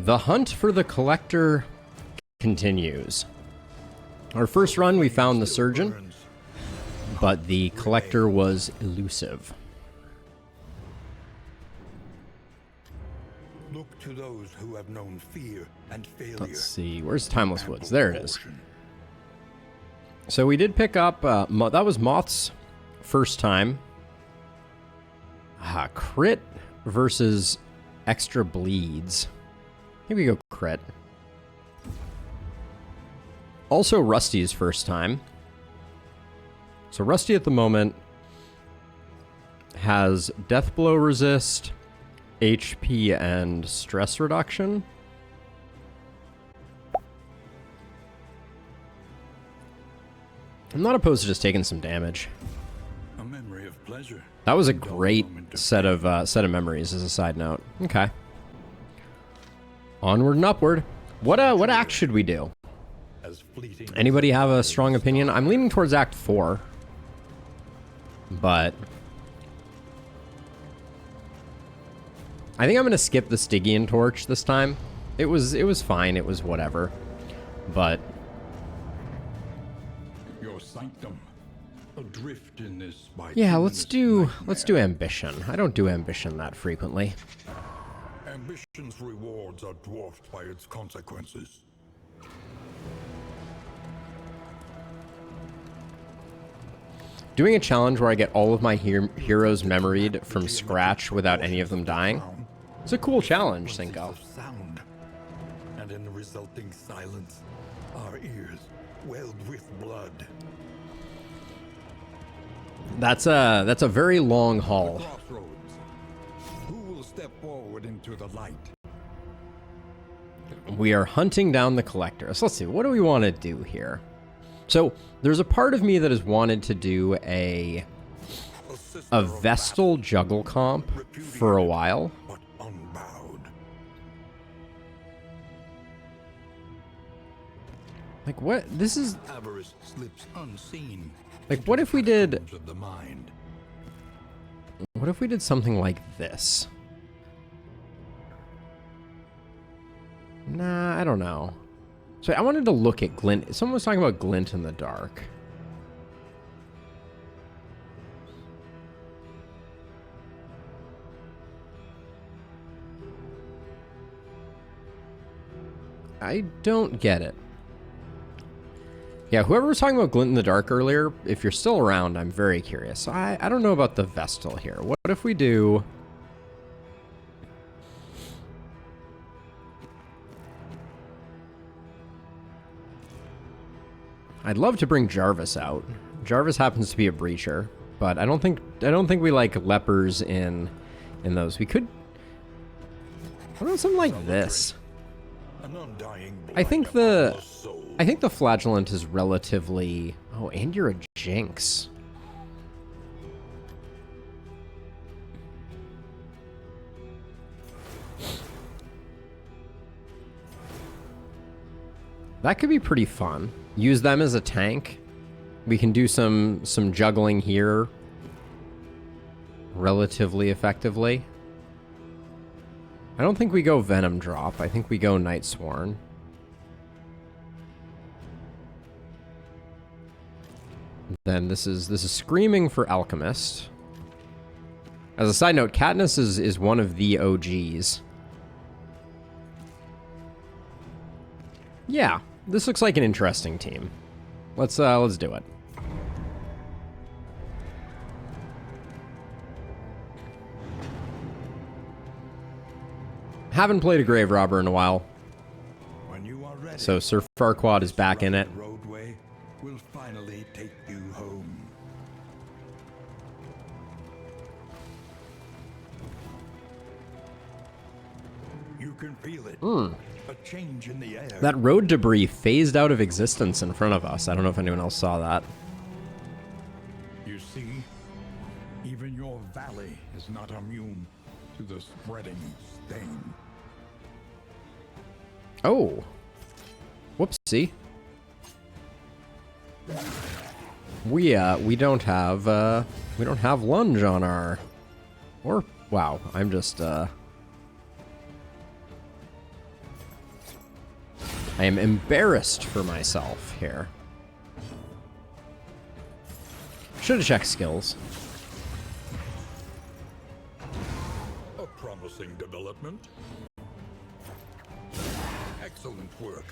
The hunt for the collector continues. Our first run, we found the surgeon, but the collector was elusive. Look to those who have known fear and failure. Let's see, where's Timeless Woods? There it is. So we did pick up, that was Moth's first time. Crit versus extra bleeds. Here we go, crit. Also Rusty's first time. So Rusty at the moment has death blow resist, HP, and stress reduction. I'm not opposed to just taking some damage. A memory of pleasure. That was a great set of memories as a side note. Okay. Onward and upward. What act should we do? Anybody have a strong opinion? I'm leaning towards Act 4. But I think I'm gonna skip the Stygian torch this time. It was fine, it was whatever. But your sanctum, adrift in this yeah, let's do ambition. I don't do ambition that frequently. Ambition's rewards are dwarfed by its consequences. Doing a challenge where I get all of my heroes memoried from scratch without any of them dying. It's a cool challenge, Cinco. Sound, and in the resulting silence, our ears welled with blood. That's a very long haul. Who will step forward into the light? We are hunting down the collectors. Let's see, what do we want to do here? So there's a part of me that has wanted to do a Vestal juggle comp for a while. But unbowed. Like what? This is Avarice slips unseen. like what if we did Of the mind. what if we did something like this? Nah, I don't know. So I wanted to look at glint. Someone was talking about glint in the dark. I don't get it. Yeah, whoever was talking about glint in the dark earlier, if you're still around, I'm very curious. I don't know about the Vestal here. What if we do... I'd love to bring Jarvis out. Jarvis happens to be a breacher, but I don't think we like lepers in those. We could. What about something like this? I think the flagellant is relatively. Oh, and you're a Jinx. That could be pretty fun. Use them as a tank. We can do some juggling here relatively effectively. I don't think we go Venom Drop. I think we go Night Sworn. Then this is Screaming for Alchemist. As a side note, Katniss is one of the OGs. Yeah. This looks like an interesting team. Let's do it. Haven't played a Grave Robber in a while. When you are ready, So Sir Farquaad is back in it. roadway will finally take you home. You can feel it. A change in the air. That road debris phased out of existence in front of us. I don't know if anyone else saw that. You see, even your valley is not immune to the spreading stain. Oh. Whoopsie. We don't have lunge on our, or wow, I'm just I am embarrassed for myself here. Should have checked skills. A promising development. Excellent work.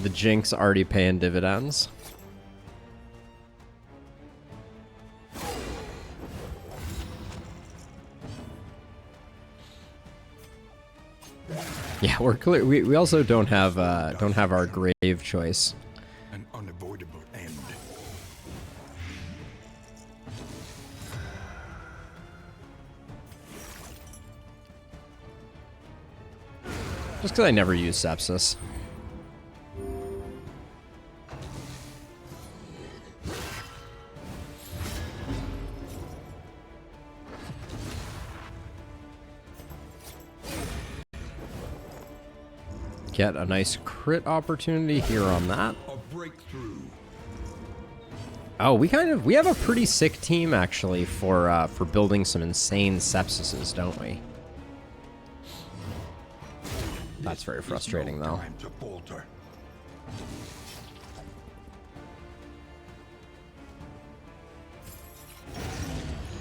The Jinx already paying dividends. Yeah, we're clear. We also don't have our grave choice. An unavoidable end. Just because I never use sepsis. Get a nice crit opportunity here on that. A breakthrough. Oh, we have a pretty sick team actually for building some insane sepsises, don't we? That's very frustrating though. Time to falter.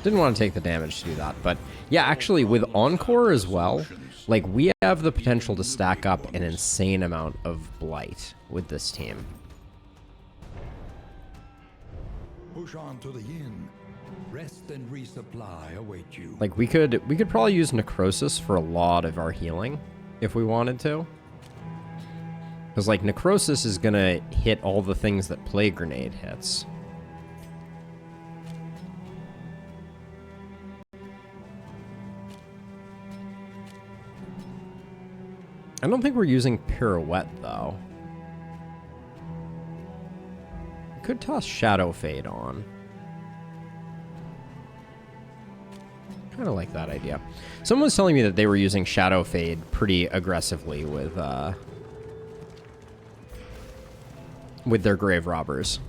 Didn't want to take the damage to do that, but yeah, actually with Encore as well, like we have the potential to stack up an insane amount of Blight with this team. Push on to the inn. Rest and resupply await you. Like we could probably use Necrosis for a lot of our healing if we wanted to. Because like Necrosis is gonna hit all the things that Plague Grenade hits. I don't think we're using Pirouette, though. We could toss Shadow Fade on. Kind of like that idea. Someone was telling me that they were using Shadow Fade pretty aggressively with their Grave Robbers.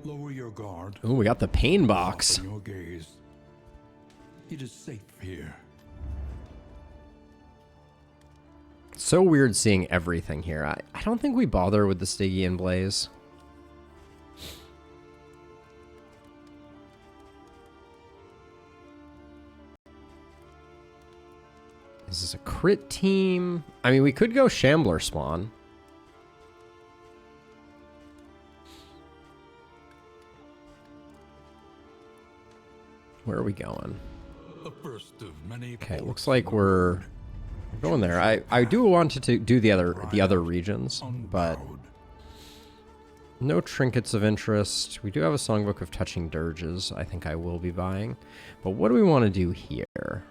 Lower your guard. Ooh, we got the pain box. Open your gaze. It is safe here. So weird seeing everything here. I don't think we bother with the Stygian Blaze. Is this a crit team? I mean, we could go Shambler Spawn. Where are we going? The first of many. Okay, looks like we're going there. I do want to do the other regions, but no trinkets of interest. We do have a Songbook of Touching Dirges I think I will be buying. But what do we want to do here?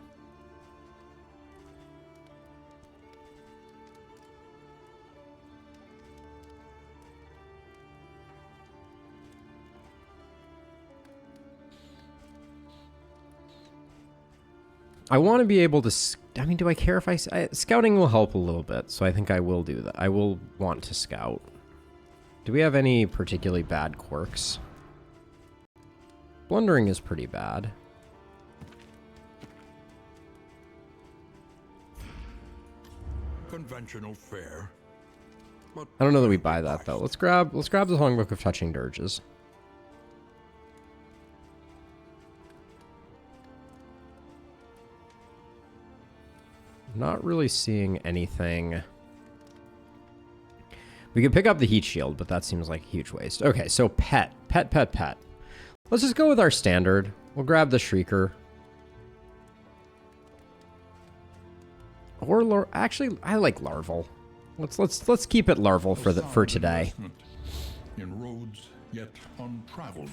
I want to be able to... I mean, do I care if scouting will help a little bit, so I think I will do that. I will want to scout. Do we have any particularly bad quirks? Blundering is pretty bad. Conventional fare. But I don't know that we buy that, though. Let's grab the Songbook of Touching Dirges. Not really seeing anything. We could pick up the Heat Shield, but that seems like a huge waste. Okay, so pet. Let's just go with our standard. We'll grab the Shrieker. Or actually, I like Larval. Let's keep it Larval for today. In roads yet untraveled.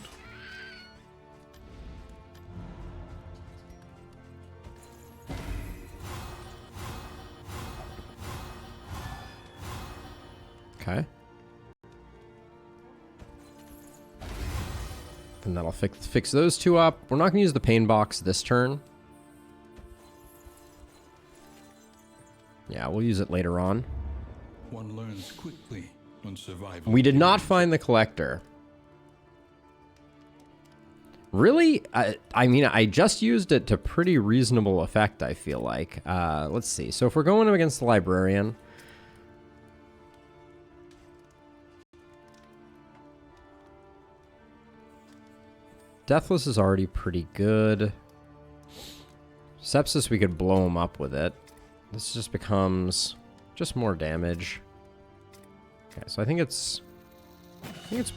Okay. And that'll fix those two up. We're not going to use the pain box this turn. Yeah, we'll use it later on. One learns quickly when survival. We did not find the collector. Really? I mean, I just used it to pretty reasonable effect, I feel like. Let's see. So if we're going up against the librarian... Deathless is already pretty good. Sepsis, we could blow him up with it. This just becomes just more damage. Okay, so I think it's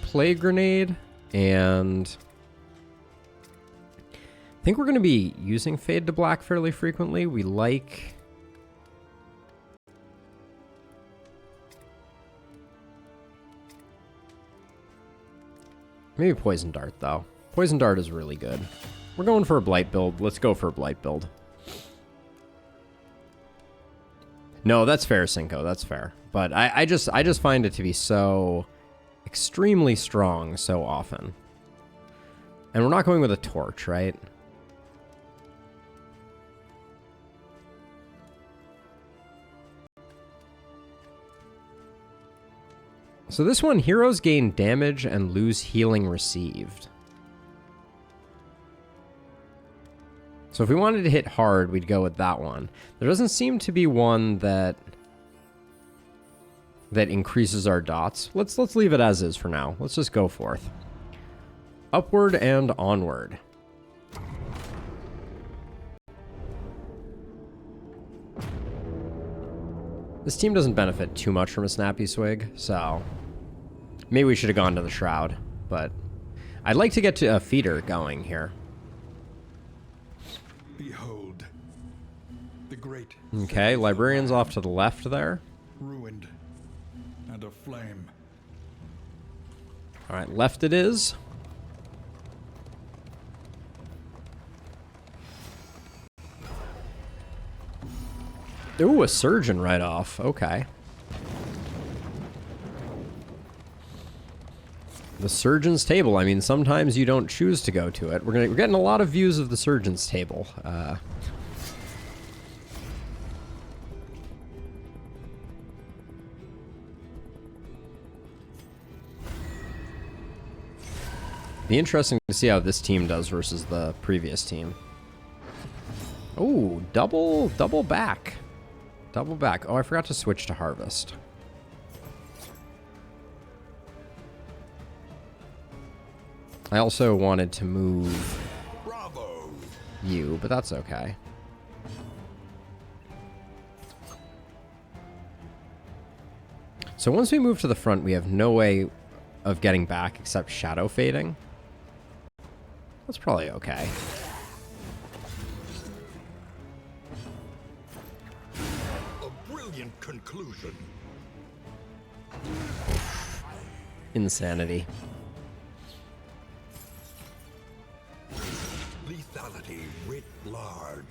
Plague Grenade, and I think we're going to be using Fade to Black fairly frequently. We like... Maybe Poison Dart, though. Poison Dart is really good. We're going for a Blight build. Let's go for a Blight build. No, that's fair, Cinco. That's fair. But I just find it to be so extremely strong so often. And we're not going with a torch, right? So this one, heroes gain damage and lose healing received. So if we wanted to hit hard, we'd go with that one. There doesn't seem to be one that increases our dots. Let's leave it as is for now. Let's just go forth. Upward and onward. This team doesn't benefit too much from a snappy swig, so maybe we should have gone to the shroud, but I'd like to get to a feeder going here. Behold, the great. Okay, librarian's off to the left there. Ruined and aflame. All right, left it is. Ooh, a surgeon right off. Okay. The surgeon's table. I mean, sometimes you don't choose to go to it. We're getting a lot of views of the surgeon's table. Be interesting to see how this team does versus the previous team. Oh, double back. Double back. Oh, I forgot to switch to harvest. I also wanted to move you, but that's okay. So once we move to the front, we have no way of getting back except shadow fading. That's probably okay. A brilliant conclusion. Insanity. Lethality writ large.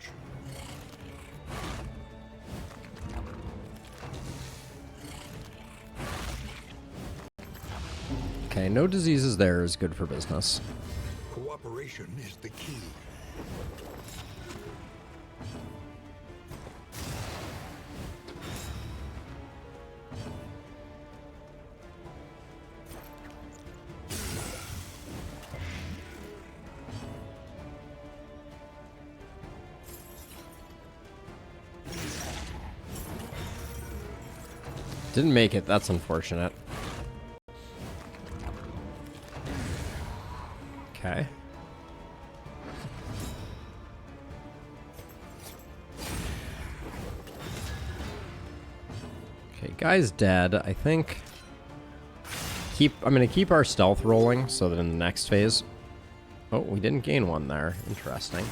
Okay, no diseases there is good for business. Cooperation is the key. Didn't make it. That's unfortunate. Okay. Okay, guy's dead. I think I'm gonna keep our stealth rolling so that in the next phase. Oh, we didn't gain one there. Interesting.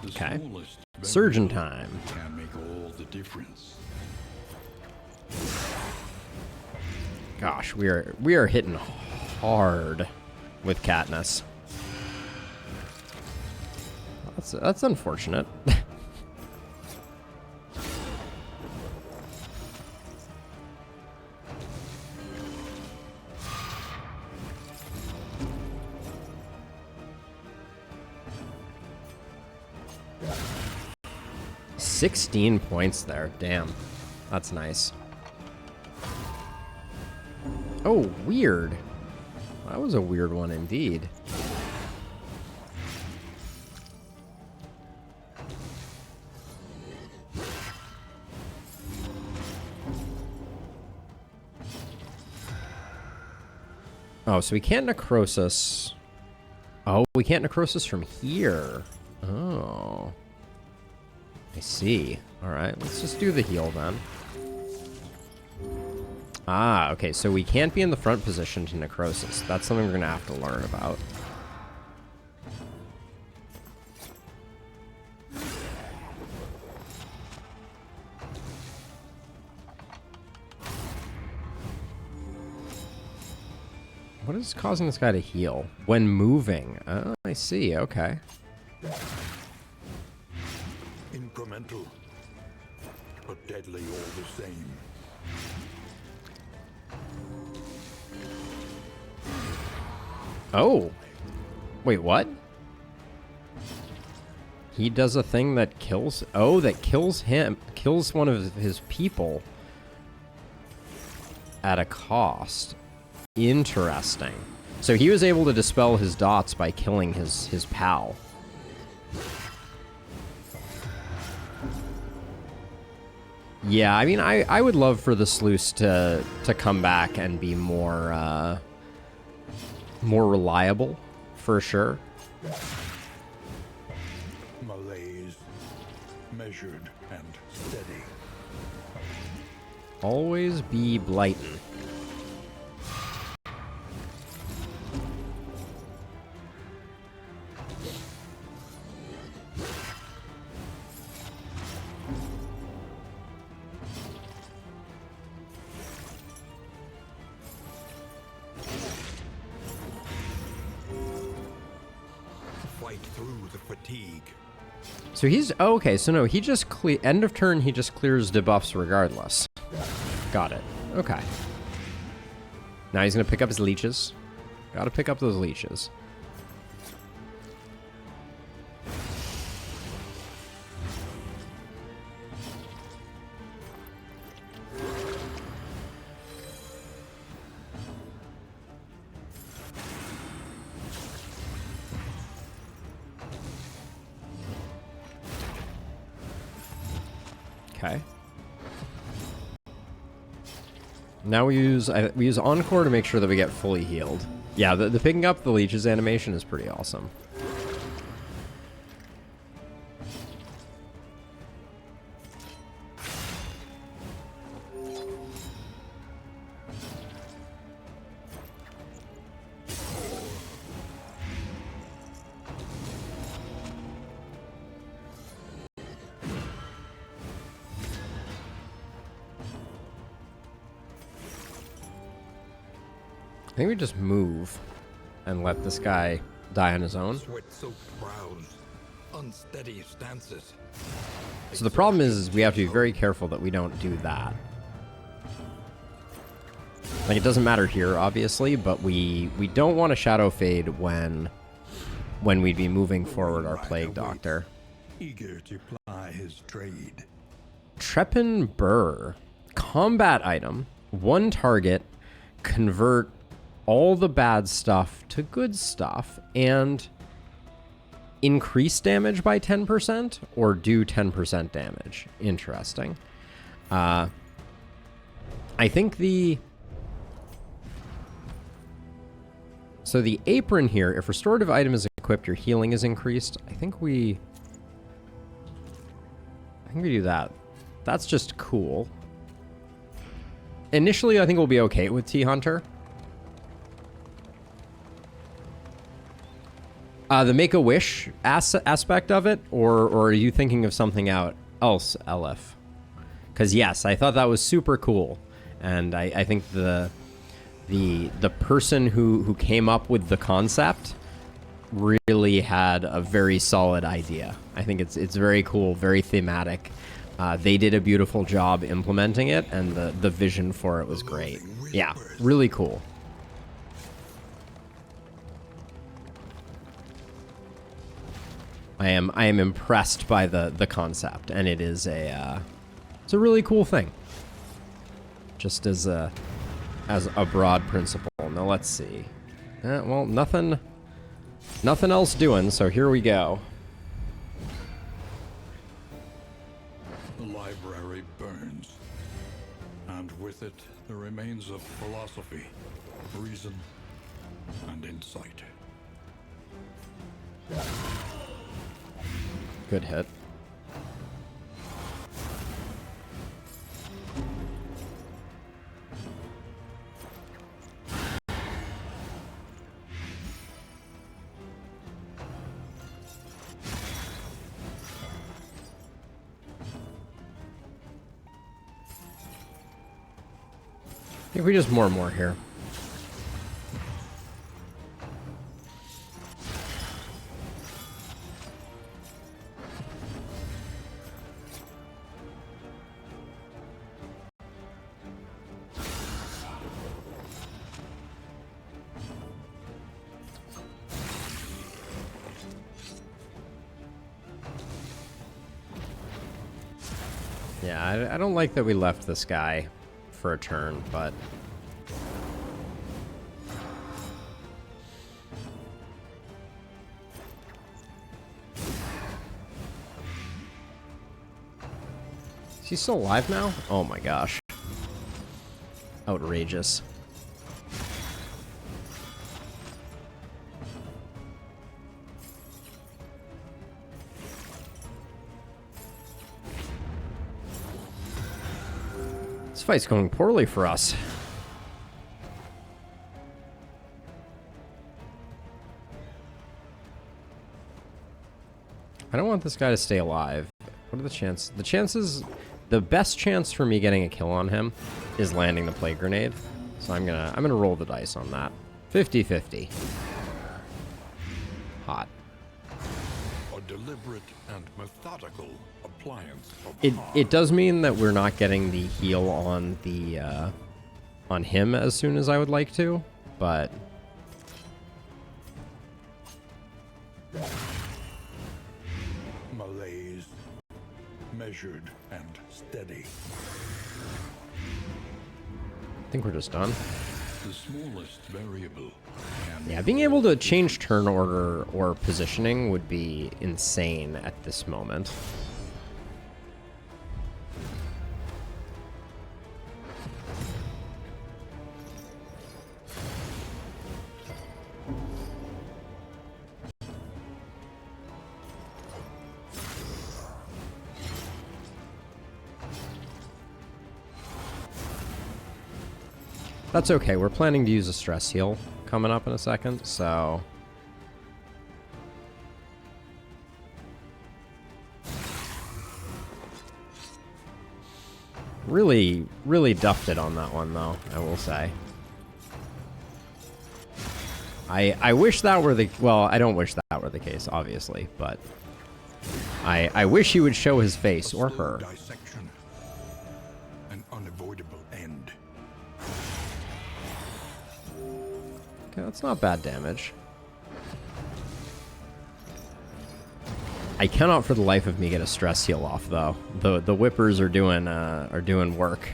Okay. Surgeon time. Can make all the difference. Gosh, we are hitting hard with Katniss. That's unfortunate. 16 points there. Damn. That's nice. Oh, weird. That was a weird one indeed. Oh, so we can't necrosis. Oh, we can't necrosis from here. Oh. I see. Alright, let's just do the heal then. Ah, okay, so we can't be in the front position to necrosis. That's something we're gonna have to learn about. What is causing this guy to heal? When moving. Oh, I see. Okay. Incremental, but deadly all the same. Oh. Wait, what? He does a thing that kills... Oh, that kills him. Kills one of his people. At a cost. Interesting. So he was able to dispel his dots by killing his pal. Yeah, I mean, I would love for the Sluice to come back and be more reliable, for sure. Malaise, measured and steady. Always be Blighton. Fight through the fatigue. So he's... Oh, okay, so no, he just... End of turn, he just clears debuffs regardless. Got it. Okay. Now he's gonna pick up his leeches. Gotta pick up those leeches. Okay. Now we use Encore to make sure that we get fully healed. Yeah, the picking up the leeches animation is pretty awesome. I think we just move and let this guy die on his own. Sweat-soaked brows, unsteady stances. So the problem is we have to be very careful that we don't do that. Like, it doesn't matter here, obviously, but we don't want to Shadow Fade when we'd be moving forward our Plague Doctor. Eager to ply his trade. Trepan Burr. Combat item. One target. Convert all the bad stuff to good stuff and increase damage by 10% or do 10% damage. Interesting. I think so the apron here, if restorative item is equipped, your healing is increased. I think we do that. That's just cool. Initially, I think we'll be okay with T-Hunter. The Make-A-Wish aspect of it, or are you thinking of something else, LF? Because yes, I thought that was super cool, and I think the person who came up with the concept really had a very solid idea. I think it's very cool, very thematic. They did a beautiful job implementing it, and the vision for it was great. Yeah, really cool. I am impressed by the concept, and it is it's a really cool thing. Just as a broad principle. Now let's see. Well, nothing else doing, so here we go. The library burns, and with it the remains of philosophy, reason, and insight. Good hit. I think we just more here. Yeah, I don't like that we left this guy for a turn, but is he still alive now? Oh my gosh. Outrageous. This fight's going poorly for us. I don't want this guy to stay alive. What are the chances? The chances, the best chance for me getting a kill on him is landing the plague grenade. So I'm gonna roll the dice on that. 50-50. Hot. A deliberate and methodical appliance of It does mean that we're not getting the heal on the on him as soon as I would like to, but malaise, measured and steady. I think we're just done. The smallest variable. Yeah, being able to change turn order or positioning would be insane at this moment. That's okay, we're planning to use a stress heal coming up in a second, so... Really duffed it on that one, though, I will say. I wish that were the... Well, I don't wish that were the case, obviously, but... I wish he would show his face, or her. Dissection. An unavoidable end. Okay, that's not bad damage. I cannot for the life of me get a stress heal off, though. The whippers are doing work.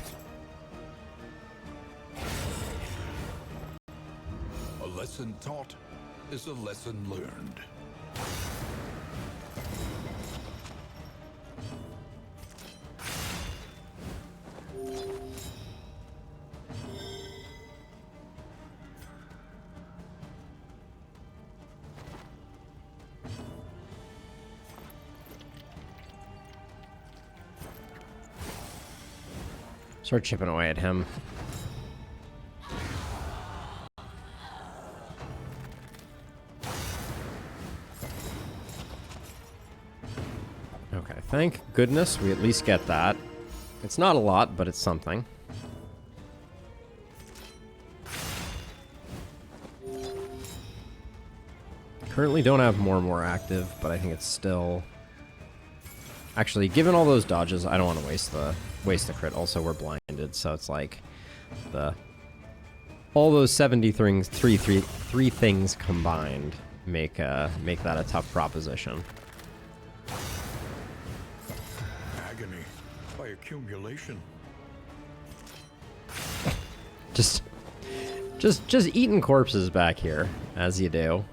A lesson taught is a lesson learned. Start chipping away at him. Okay, thank goodness we at least get that. It's not a lot, but it's something. Currently don't have more active, but I think it's still... Actually, given all those dodges, I don't want to waste the crit. Also, we're blinded, so it's like all those 73 three things combined make that a tough proposition. accumulation. Just eating corpses back here, as you do.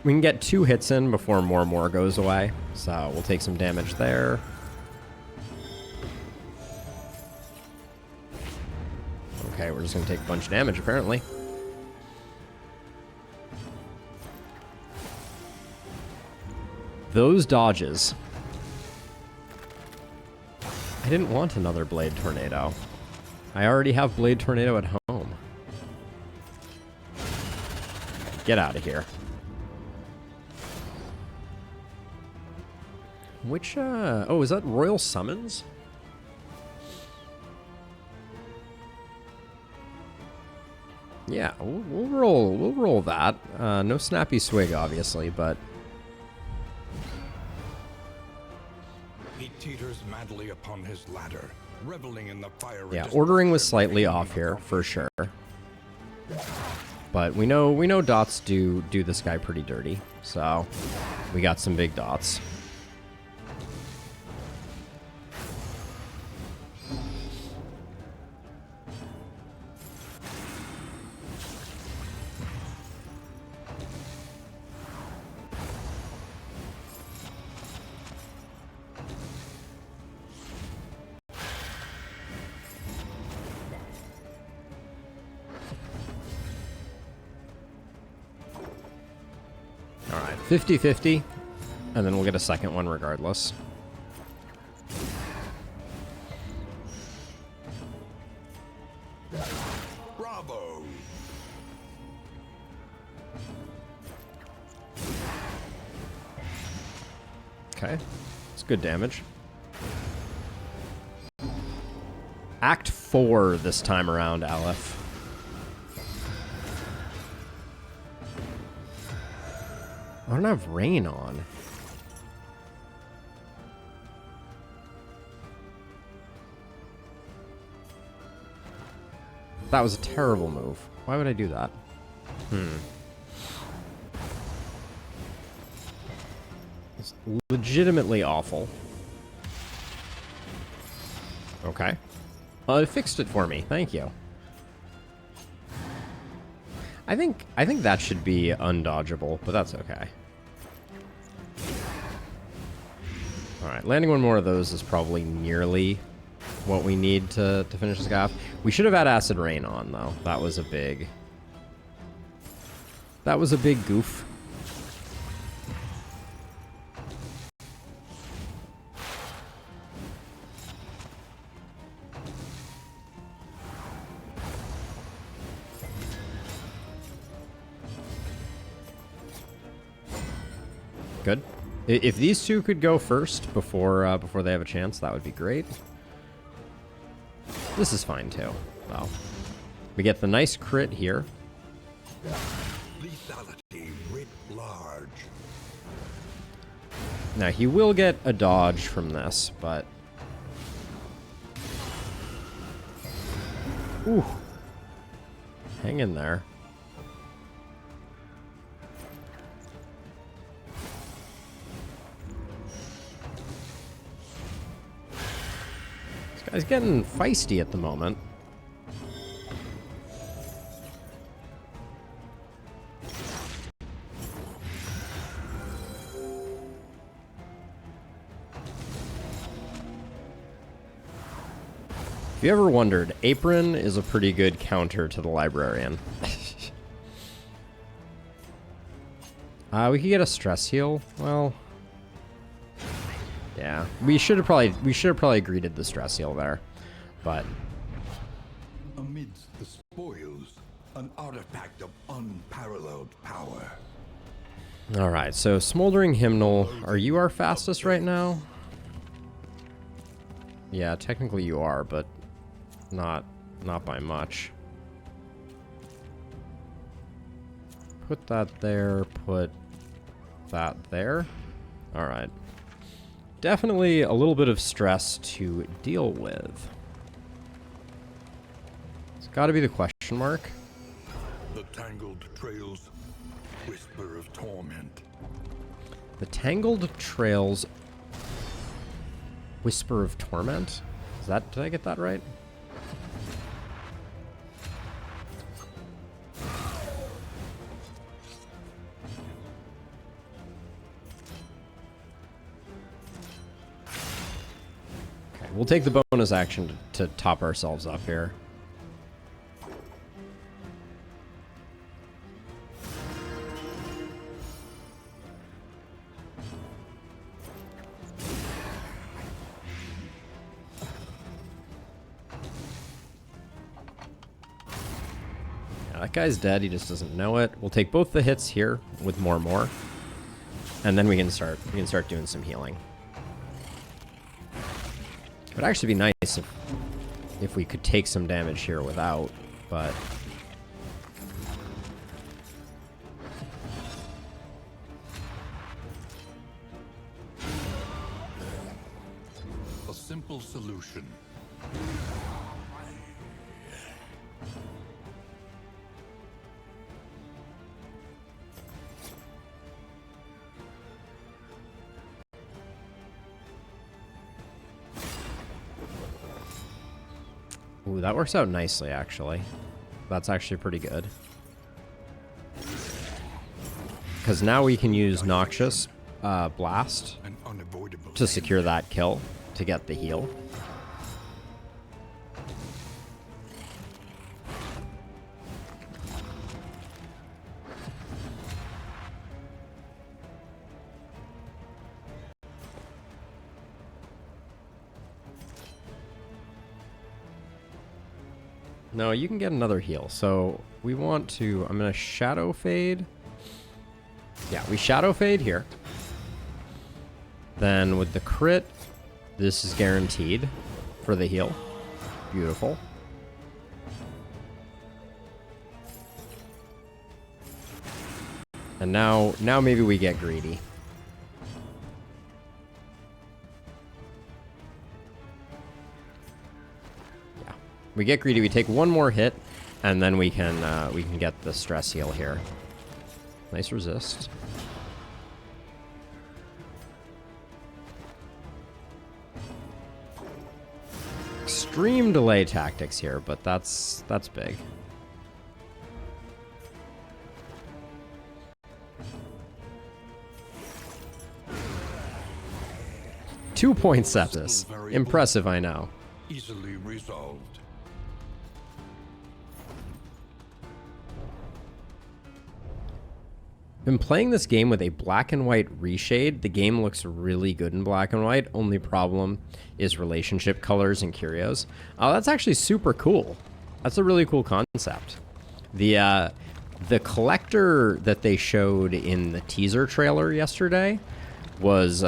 We can get 2 hits in before more goes away, so we'll take some damage there. Okay, we're just gonna take a bunch of damage, apparently. Those dodges. I didn't want another Blade Tornado. I already have Blade Tornado at home. Get out of here. Which, oh, is that Royal Summons? Yeah, we'll roll that. No Snappy Swig, obviously, but... He teeters madly upon his ladder, reveling in the fire. Yeah, ordering was slightly off here, for sure. But we know dots do this guy pretty dirty, so we got some big dots. Alright, 50-50, and then we'll get a second one regardless. Bravo! Okay, it's good damage. Act 4 this time around, Aleph. I don't have rain on. That was a terrible move. Why would I do that? It's legitimately awful. Okay. It fixed it for me. Thank you. I think that should be undodgeable, but that's okay. Alright, landing one more of those is probably nearly what we need to finish this guy off. We should have had Acid Rain on, though. That was a big goof. Good. If these two could go first before they have a chance, that would be great. This is fine too. Well, we get the nice crit here. Lethality writ large. Now he will get a dodge from this, but ooh, hang in there. This guy's getting feisty at the moment. If you ever wondered, Apron is a pretty good counter to the Librarian. We could get a stress heal. Well, yeah, we should have probably greeted the stress heal there, but Amidst the spoils, an artifact of unparalleled power. all right. So Smoldering Hymnal, are you our fastest right now? Yeah, technically you are, but not by much. Put that there. Put that there. All right. Definitely a little bit of stress to deal with. It's got to be the question mark. The tangled trails whisper of torment. The tangled trails whisper of torment? Is that, did I get that right? Okay, we'll take the bonus action to top ourselves up here. That guy's dead, he just doesn't know it. We'll take both the hits here with more. And then we can start doing some healing. It would actually be nice if we could take some damage here without, but a simple solution. ooh, that works out nicely, actually. That's actually pretty good. Because now we can use Noxious Blast An unavoidable to secure that kill, to get the heal. No, you can get another heal. So we want to, I'm going to Shadow Fade. Yeah, we Shadow Fade here. Then with the crit, this is guaranteed for the heal. Beautiful. And now maybe we get greedy. We get greedy, we take one more hit, and then we can get the stress heal here. Nice resist. Extreme delay tactics here, but that's big. .2 sepsis. Impressive, I know. easily resolved. Been playing this game with a black and white reshade. The game looks really good in black and white. Only problem is relationship colors and curios. Oh, that's actually super cool. That's a really cool concept. The collector that they showed in the teaser trailer yesterday was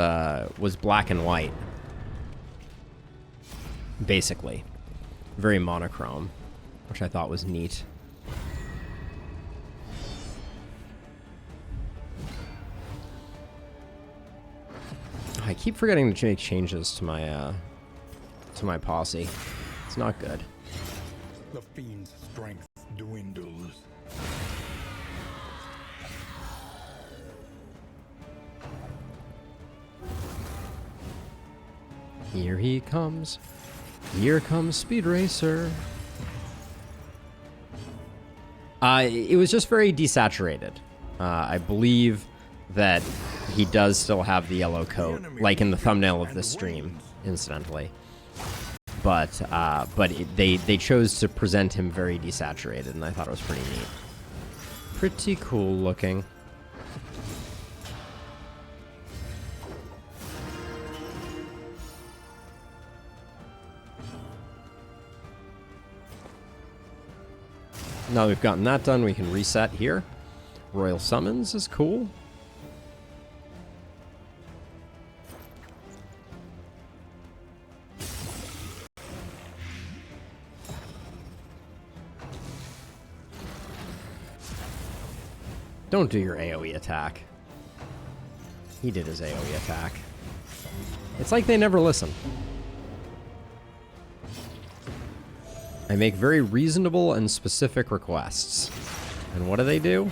black and white, basically. Very monochrome, which I thought was neat. I keep forgetting to make changes to my posse. It's not good. The fiend's strength dwindles. Here he comes. Here comes Speed Racer. It was just very desaturated. I believe that he does still have the yellow coat, like in the thumbnail of this stream, incidentally. But they chose to present him very desaturated, and I thought it was pretty neat. Pretty cool looking. Now we've gotten that done, we can reset here. Royal Summons is cool. Don't do your AoE attack. He did his AoE attack. It's like they never listen. I make very reasonable and specific requests. And what do?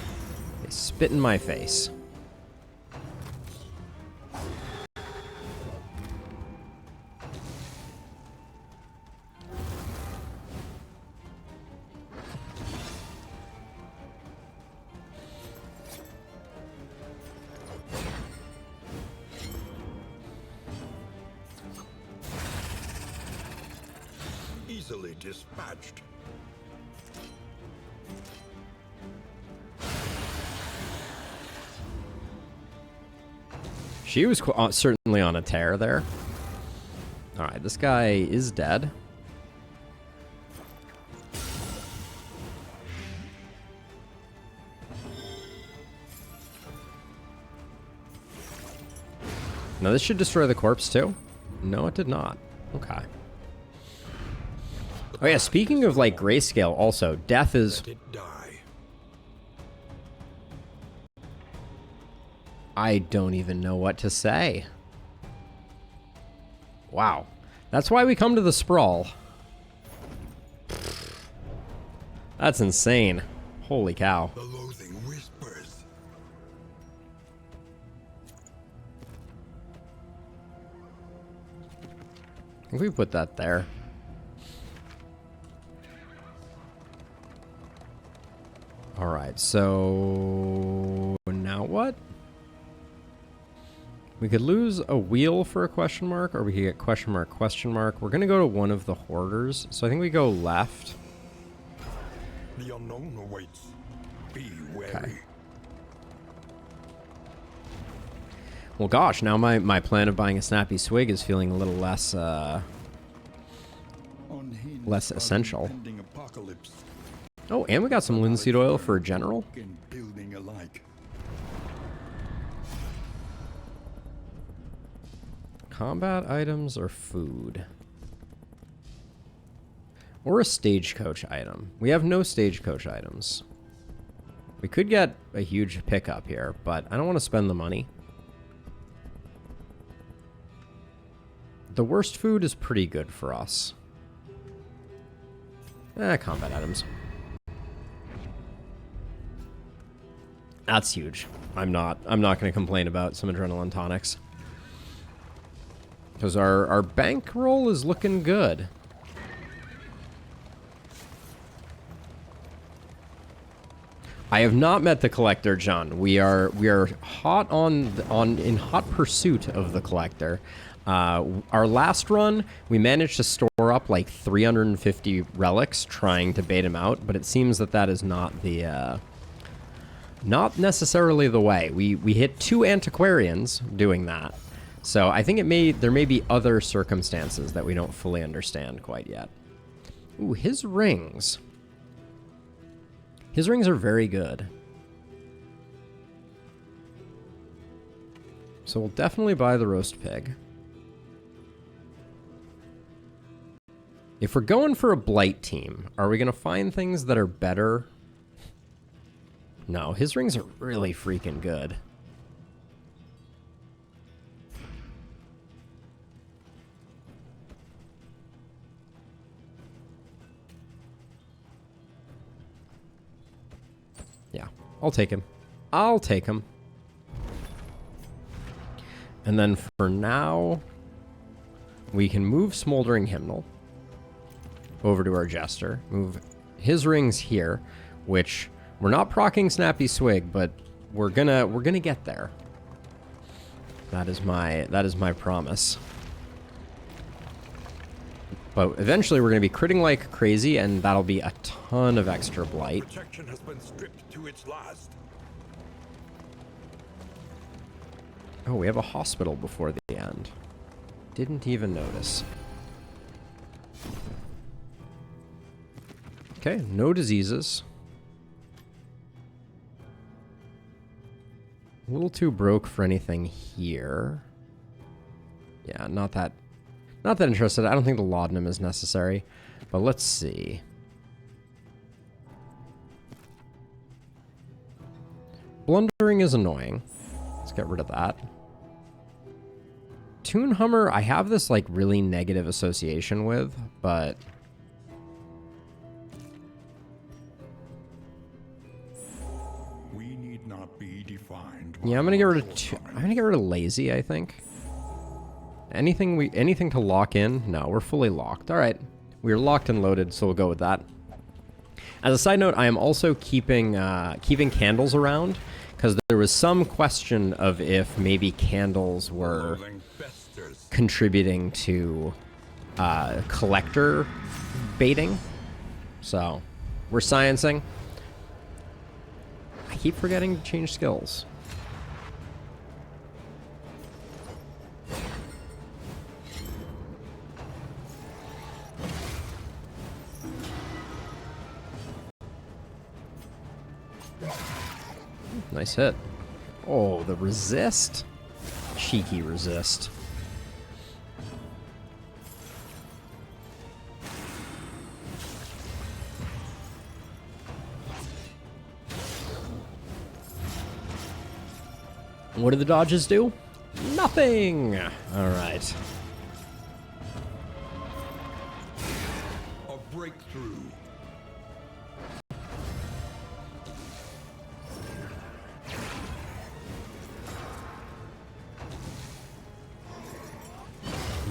They spit in my face. Easily dispatched. She was certainly on a tear there. Alright, this guy is dead. Now this should destroy the corpse too? No, it did not. Okay. Oh yeah, speaking of like grayscale also, death is... Let it die. I don't even know what to say. Wow. That's why we come to the sprawl. That's insane. Holy cow. The loathing whispers. I think we put that there. Alright, so... now what? We could lose a wheel for a question mark, or we could get question mark, question mark. We're going to go to one of the hoarders, so I think we go left. The unknown awaits. Be wary. Okay. Well, gosh, now my plan of buying a snappy swig is feeling a little less, less essential. Apocalypse. Oh, and we got some linseed oil for a general. In building alike. Combat items or food? Or a stagecoach item. We have no stagecoach items. We could get a huge pickup here, but I don't want to spend the money. The worst food is pretty good for us. Combat items. That's huge. I'm not going to complain about some adrenaline tonics. Because our bankroll is looking good. I have not met the collector, John. We are hot in hot pursuit of the collector. Our last run, we managed to store up like 350 relics trying to bait him out, but it seems that is not the not necessarily the way. We hit 2 antiquarians doing that. So I think there may be other circumstances that we don't fully understand quite yet. Ooh, his rings. His rings are very good. So we'll definitely buy the roast pig. If we're going for a Blight team, are we going to find things that are better? No, his rings are really freaking good. Yeah, I'll take him. I'll take him. And then for now, we can move Smoldering Hymnal over to our Jester. Move his rings here, which we're not proccing Snappy Swig, but we're gonna get there. That is my promise. But eventually we're going to be critting like crazy, and that'll be a ton of extra blight. Protection has been stripped to its last. Oh, we have a hospital before the end. Didn't even notice. Okay, no diseases. A little too broke for anything here. Yeah, not that interested. I don't think the laudanum is necessary, but let's see. Blundering is annoying. Let's get rid of that. Toon Hummer, I have this like really negative association with, but Yeah, I'm gonna get rid of I'm gonna get rid of lazy, I think. Anything to lock in? No, we're fully locked. All right. We're locked and loaded, so we'll go with that. As a side note, I am also keeping candles around because there was some question of if maybe candles were contributing to collector baiting. So, we're sciencing. I keep forgetting to change skills. Nice hit. Oh, the resist. Cheeky resist. What do the dodges do? Nothing! Alright. A breakthrough.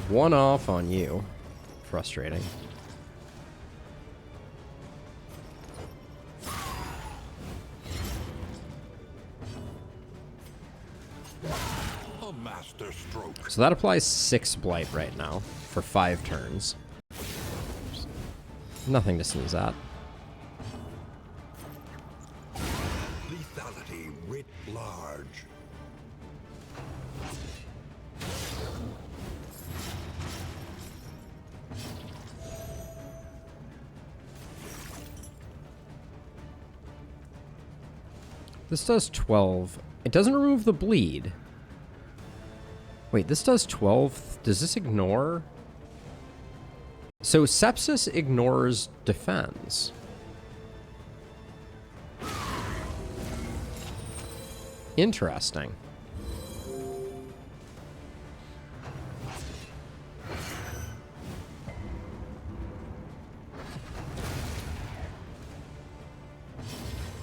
One off on you. Frustrating. A master stroke. So that applies 6 Blight right now for 5 turns. Nothing to sneeze at. Lethality writ large. This does 12. It doesn't remove the bleed. Wait, this does 12. Does this ignore? So sepsis ignores defense. Interesting.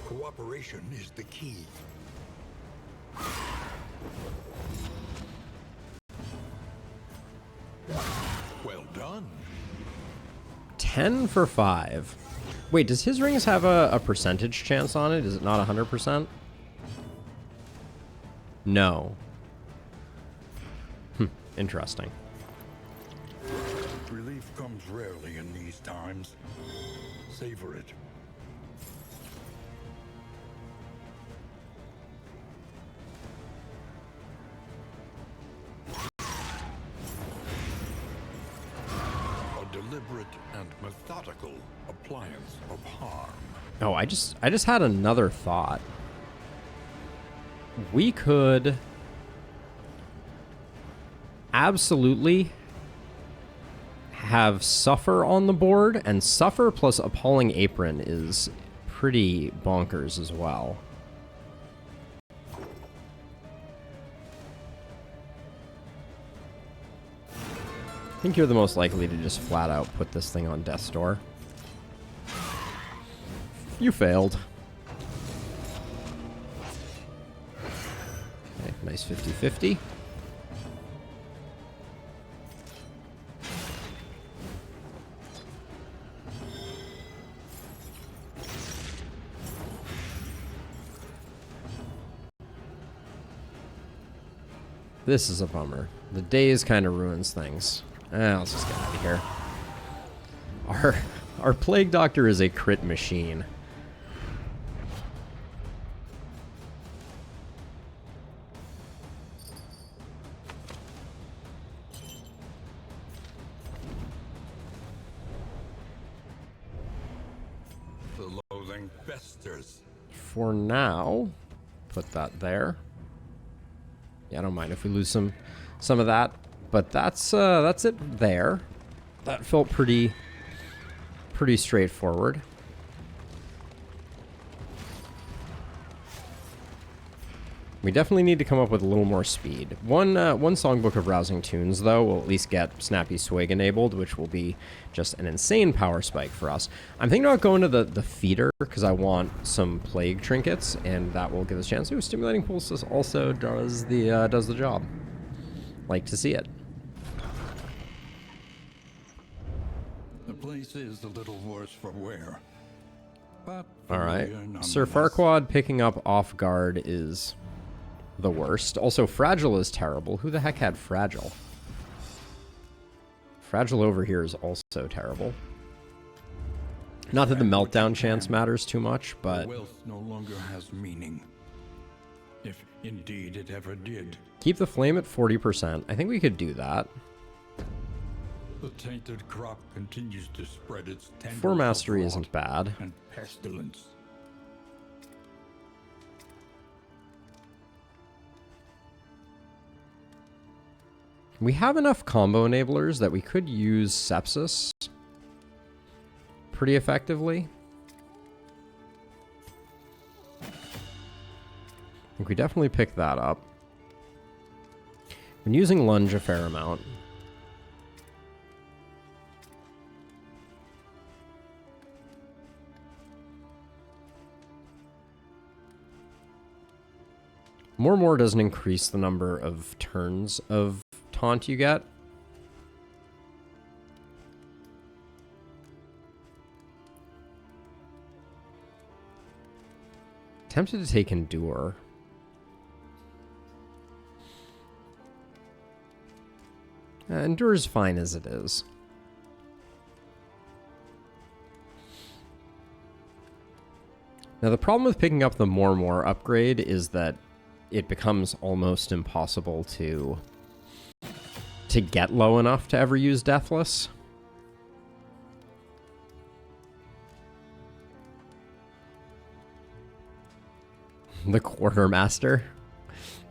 Cooperation is the key. Well done. 10 for 5. Wait, does his rings have a percentage chance on it? Is it not 100%? No. Interesting. Relief comes rarely in these times. Savor it. Deliberate and methodical appliance of harm. Oh, I just had another thought. We could absolutely have Suffer on the board, and Suffer plus Appalling Apron is pretty bonkers as well. I think you're the most likely to just flat out put this thing on death's door. You failed. Okay, nice 50-50. This is a bummer. The daze kind of ruins things. Let's just get out of here. Our Plague Doctor is a crit machine. The loathing festers. For now, put that there. Yeah, I don't mind if we lose some of that. But that's it there. That felt pretty straightforward. We definitely need to come up with a little more speed. One songbook of rousing tunes, though, will at least get Snappy Swig enabled, which will be just an insane power spike for us. I'm thinking about going to the feeder, because I want some plague trinkets, and that will give us a chance. Ooh, Stimulating Pulses also does the job. Like to see it. The place is a little worse for wear. But Alright. Sir Farquaad picking up off guard is the worst. Also, Fragile is terrible. Who the heck had Fragile? Fragile over here is also terrible. Not that the meltdown chance matters too much, but... Wealth no longer has meaning. If indeed it ever did. Keep the flame at 40%. I think we could do that. The tainted crop continues to spread its tendrils 4 mastery of rot isn't bad. and pestilence. We have enough combo enablers that we could use Sepsis pretty effectively. I think we definitely pick that up. Been using Lunge a fair amount. More doesn't increase the number of turns of taunt you get. Tempted to take Endure. Endure is fine as it is. Now the problem with picking up the more upgrade is that it becomes almost impossible to get low enough to ever use Deathless. The Quartermaster.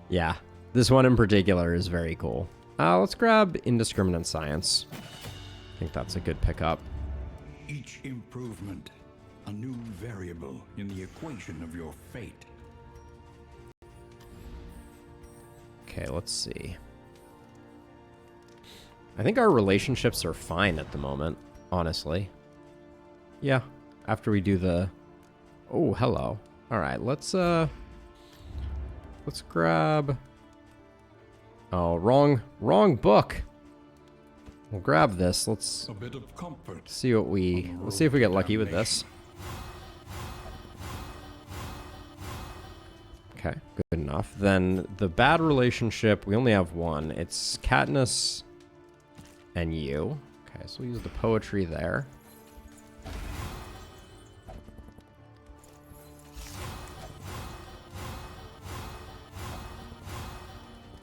Yeah, this one in particular is very cool. Let's grab Indiscriminate Science. I think that's a good pickup. Each improvement, a new variable in the equation of your fate. Okay, let's see. I think our relationships are fine at the moment, honestly. Yeah, after we do the... Oh, hello. All right, let's grab... Oh, wrong book. We'll grab this. Let's A bit of comfort. see what let's see if we get lucky with this. Okay, good enough. Then the bad relationship, we only have one. It's Katniss and you. Okay, so we'll use the poetry there.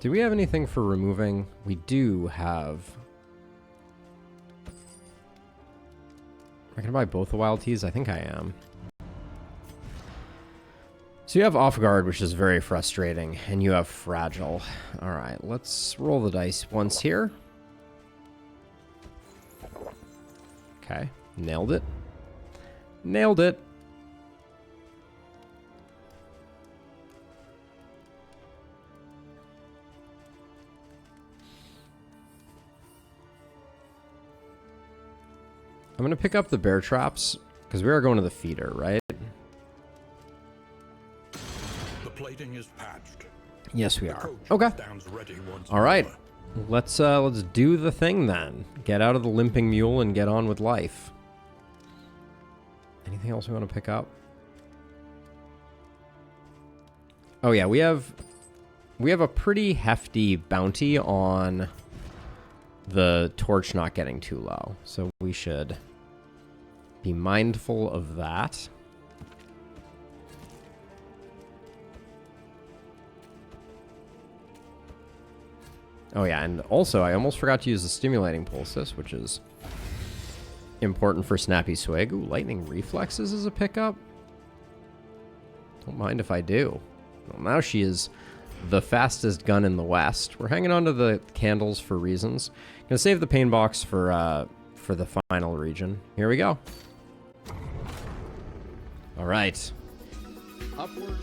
Do we have anything for removing? We do have... Am I going to buy both the wild teas? I think I am. So you have Off Guard, which is very frustrating, and you have Fragile. Alright, let's roll the dice once here. Okay, nailed it. Nailed it. I'm going to pick up the bear traps, because we are going to the feeder, right? The plating is patched. Yes, we The are. coach Okay. stands ready once All right. more. Let's do the thing then. Get out of the limping mule and get on with life. Anything else we want to pick up? Oh yeah, we have a pretty hefty bounty on the torch not getting too low. So we should be mindful of that. Oh yeah, and also I almost forgot to use the Stimulating Pulses, which is important for Snappy Swig. Ooh, Lightning Reflexes is a pickup. Don't mind if I do. Well, now she is the fastest gun in the West. We're hanging on to the candles for reasons. Gonna save the pain box for the final region. Here we go. All right. Upward.